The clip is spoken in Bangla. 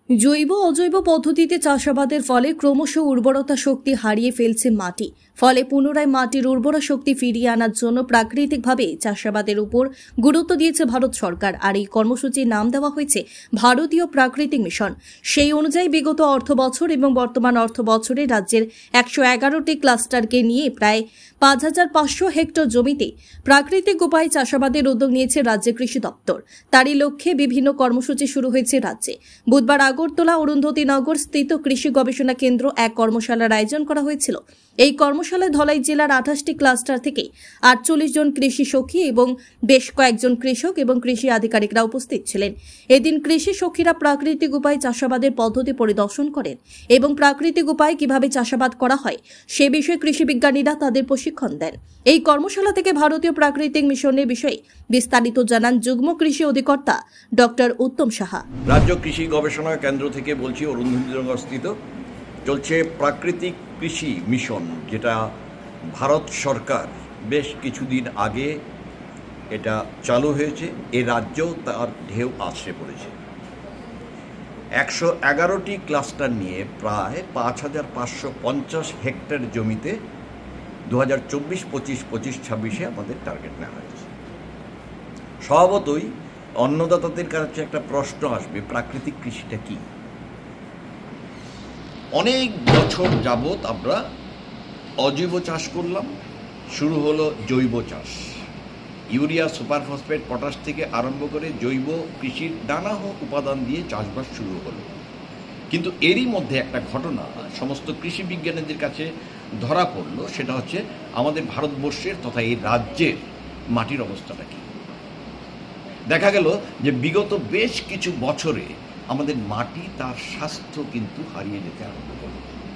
জৈব অজৈব পদ্ধতিতে চাষাবাদের ফলে ক্রমশ উর্বরতা শক্তি হারিয়ে ফেলছে মাটি। ফলে পুনরায় মাটির উর্বরা শক্তি ফিরিয়ে আনার জন্য প্রাকৃতিকভাবে চাষাবাদের উপর গুরুত্ব দিয়েছে ভারত সরকার। আর এই কর্মসূচির নাম দেওয়া হয়েছে ভারতীয় প্রাকৃতিক মিশন। সেই অনুযায়ী বিগত অর্থ বছর এবং বর্তমান অর্থ বছরে রাজ্যের 111টি ক্লাস্টারকে নিয়ে প্রায় 5,500 হেক্টর জমিতে প্রাকৃতিক উপায়ে চাষাবাদের উদ্যোগ নিয়েছে রাজ্যের কৃষি দপ্তর। তারই লক্ষ্যে বিভিন্ন কর্মসূচি শুরু হয়েছে রাজ্যে। বুধবার আগরতলা অরুন্ধতিনগর স্থিত কৃষি গবেষণা কেন্দ্র এক কর্মশালার আয়োজন করা হয়েছিল। এই কর্মশালায় ধলাই জেলার 28টি ক্লাস্টার থেকে 48 জন কৃষি সখী এবং বেশ কয়েকজন কৃষক এবং কৃষি আধিকারিকরা উপস্থিত ছিলেন। এদিন কৃষি সখীরা প্রাকৃতিক উপায়ে চাষাবাদের পদ্ধতি পরিদর্শন করেন এবং প্রাকৃতিক উপায়ে কিভাবে চাষাবাদ করা হয় সে বিষয়ে কৃষি বিজ্ঞানীরা তাদের প্রশিক্ষণ দেন। এই কর্মশালা থেকে ভারতীয় প্রাকৃতিক মিশনের বিষয়ে বিস্তারিত জানান যুগ্ম কৃষি অধিকর্তা ডক্টর উত্তম সাহা। রাজ্য কৃষি গবেষণা কেন্দ্র থেকে বলছি, অরুন্ধতিনগর স্থিত চলছে প্রাকৃতিক কৃষি মিশন, যেটা ভারত সরকার বেশ কিছুদিন আগে এটা চালু হয়েছে। এ রাজ্যেও তার ঢেউ আছড়ে পড়েছে। 111টি ক্লাস্টার নিয়ে প্রায় 5,550 হেক্টর জমিতে 2024-25, 25-26 আমাদের টার্গেট নেওয়া হয়েছে। স্বভাবতই অন্নদাতাদের কাছে একটা প্রশ্ন আসবে, প্রাকৃতিক কৃষিটা কি? অনেক বছর যাবৎ আমরা অজৈব চাষ করলাম, শুরু হলো জৈব চাষ। ইউরিয়া, সুপার ফসফেট, পটাশ থেকে আরম্ভ করে জৈব কৃষির নানা উপাদান দিয়ে চাষবাস শুরু হলো। কিন্তু এরই মধ্যে একটা ঘটনা সমস্ত কৃষি বিজ্ঞানীদের কাছে ধরা পড়ল, সেটা হচ্ছে আমাদের ভারতবর্ষের তথা এই রাজ্যের মাটির অবস্থাটা কি। দেখা গেল যে বিগত বেশ কিছু বছরে আমাদের মাটি তার স্বাস্থ্য কিন্তু হারিয়ে যেতে আরম্ভ করল।